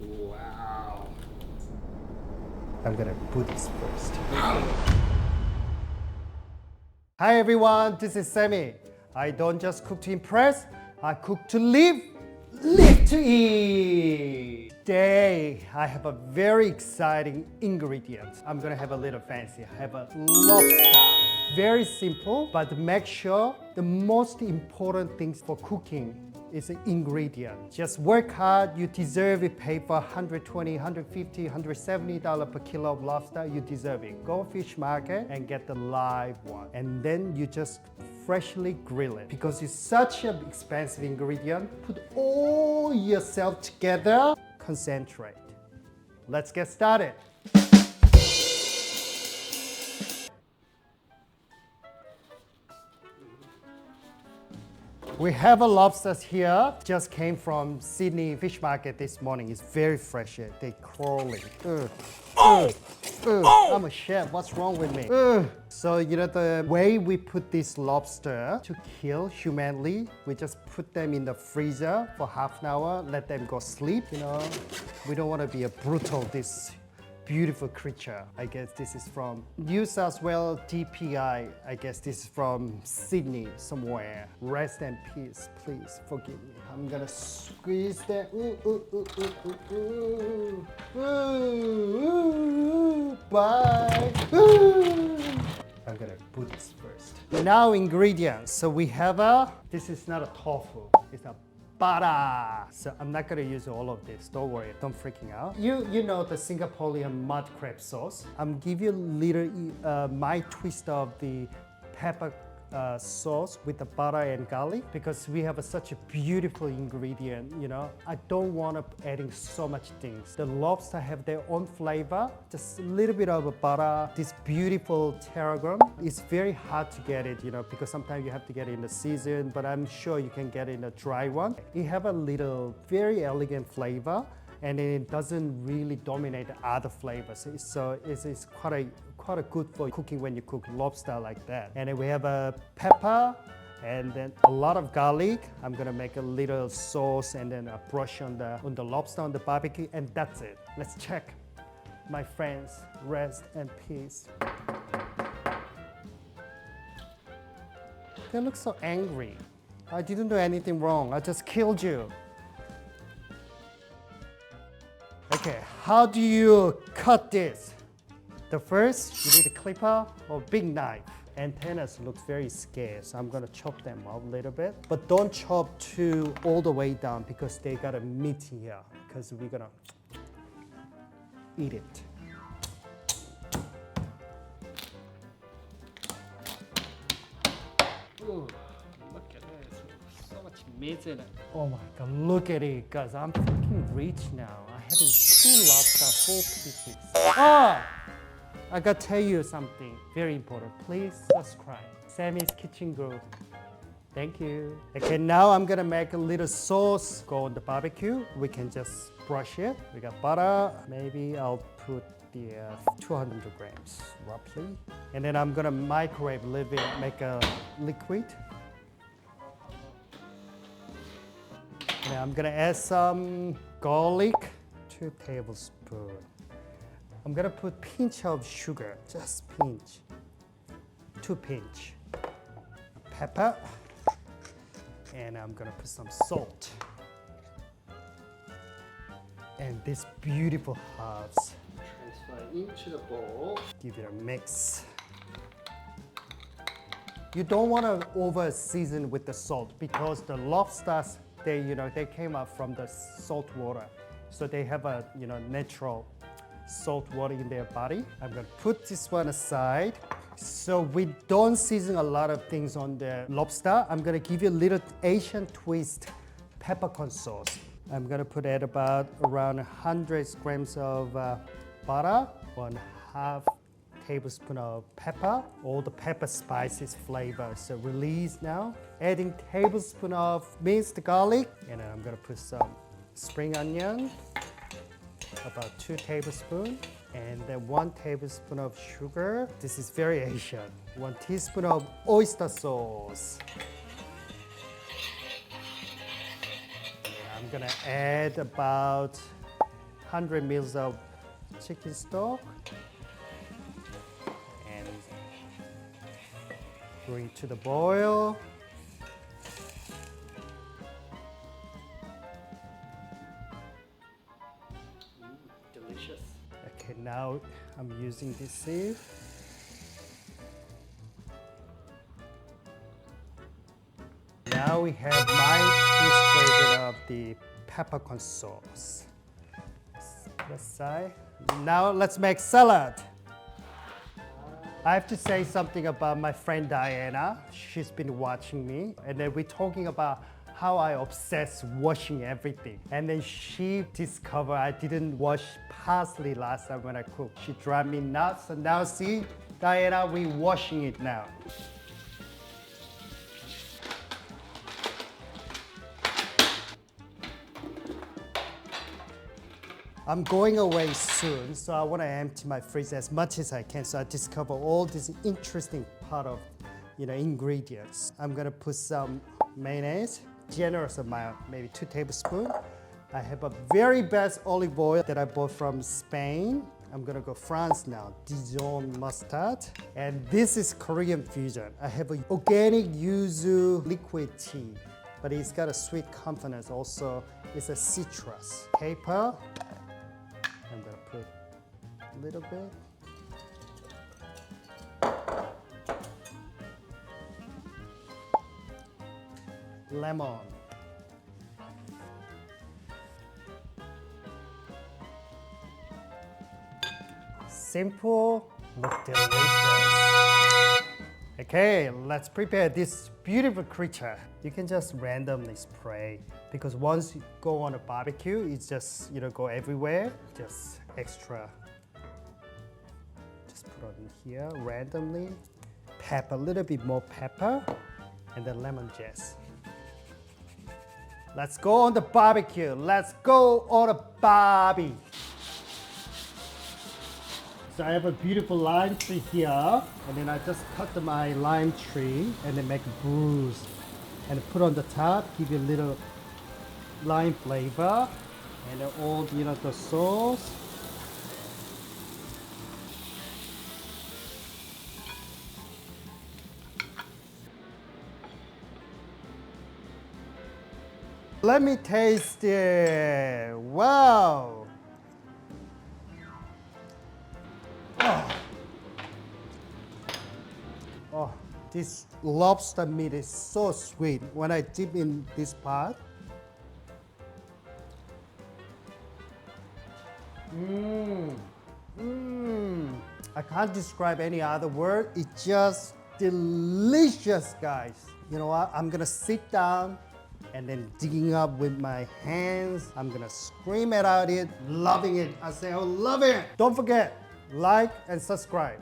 Wow. I'm gonna put this first. Hi everyone, this is Sammy. I don't just cook to impress, I cook to live to eat. Today, I have a very exciting ingredient. I'm gonna have a little fancy. I have a lobster. Very simple, but make sure the most important things for cooking is the ingredient. Just work hard, you deserve it. Pay for $120, $150, $170 per kilo of lobster, you deserve it. Go fish market and get the live one. And then you just freshly grill it. Because it's such an expensive ingredient, put all yourself together, concentrate. Let's get started. We have a lobsters here. Just came from Sydney fish market this morning. It's very fresh. They're crawling. I'm a chef. What's wrong with me? So you know the way we put this lobster to kill humanely, we just put them in the freezer for half an hour, let them go sleep. You know, we don't want to be a brutal this beautiful creature. I guess this is from New South Wales DPI. I guess this is from Sydney somewhere. Rest in peace, please forgive me. I'm gonna squeeze that. Bye. I'm gonna put this first. Now ingredients. So we have this is not a tofu, it's a butter. So I'm not gonna use all of this. Don't worry, don't freaking out. You know the Singaporean mud crab sauce. I'm give you a little my twist of the pepper sauce with the butter and garlic because we have such a beautiful ingredient. You know, I don't want to adding so much things. The lobster have their own flavor. Just a little bit of a butter. This beautiful tarragon. It's very hard to get it, you know, because sometimes you have to get it in the season, but I'm sure you can get it in a dry one. It have a little very elegant flavor and it doesn't really dominate the other flavors. So it's quite a good for cooking when you cook lobster like that. And then we have a pepper and then a lot of garlic. I'm gonna make a little sauce and then a brush on the lobster on the barbecue, and that's it. Let's check. My friends, rest in peace. They look so angry. I didn't do anything wrong. I just killed you. Okay, how do you cut this? The first, you need a clipper or big knife. Antennas look very scarce, so I'm gonna chop them up a little bit. But don't chop all the way down because they got a meat here, because we're gonna eat it. Ooh, look at this, so much meat in it. Oh my God, look at it, guys, I'm fucking rich now. I'm having 2 lobster, 4 pieces. I gotta tell you something very important. Please subscribe. Sammy's Kitchen Group. Thank you. Okay, now I'm gonna make a little sauce. Go on the barbecue. We can just brush it. We got butter. Maybe I'll put the 200 grams roughly. And then I'm gonna microwave a little bit, make a liquid. And I'm gonna add some garlic, 2 tablespoons. I'm gonna put pinch of sugar, just pinch, 2 pinch. Pepper, and I'm gonna put some salt. And this beautiful herbs. Transfer into the bowl. Give it a mix. You don't wanna over season with the salt because the lobsters, they came up from the salt water. So they have a, natural salt water in their body. I'm gonna put this one aside. So we don't season a lot of things on the lobster. I'm gonna give you a little Asian twist peppercorn sauce. I'm gonna put around 100 grams of butter, 1/2 tablespoon of pepper, all the pepper spices flavor. So release now. Adding tablespoon of minced garlic, and then I'm gonna put some spring onion, about 2 tablespoons, and then 1 tablespoon of sugar. This is very Asian. 1 teaspoon of oyster sauce. And I'm gonna add about 100 ml of chicken stock and bring it to the boil. Delicious. Okay, now I'm using this sieve. Now we have my twist version of the peppercorn sauce. Put aside. Now let's make salad. I have to say something about my friend Diana. She's been watching me, and then we're talking about how I obsess washing everything. And then she discovered I didn't wash parsley last time when I cooked. She drive me nuts. So now see, Diana, we're washing it now. I'm going away soon, so I want to empty my fridge as much as I can. So I discover all this interesting part of, ingredients. I'm gonna put some mayonnaise, generous amount, maybe 2 tablespoons. I have a very best olive oil that I bought from Spain. I'm gonna go France now, Dijon mustard. And this is Korean fusion. I have an organic yuzu liquid tea, but it's got a sweet component also. It's a citrus. Pepper. I'm gonna put a little bit. Lemon. Simple, but delicious. Okay, let's prepare this beautiful creature. You can just randomly spray because once you go on a barbecue, it's just, go everywhere. Just extra. Just put on here randomly. Pepper, a little bit more pepper, and then lemon zest. Let's go on the barbecue. Let's go on a barbie. So I have a beautiful lime tree here, and then I just cut my lime tree and then make a bruise and put on the top, give you a little lime flavor, and then all the sauce. Let me taste it. Wow. Oh, this lobster meat is so sweet when I dip in this pot. I can't describe any other word. It's just delicious, guys. You know what? I'm gonna sit down and then digging up with my hands. I'm gonna scream about it, loving it. I say, oh, love it. Don't forget, like and subscribe.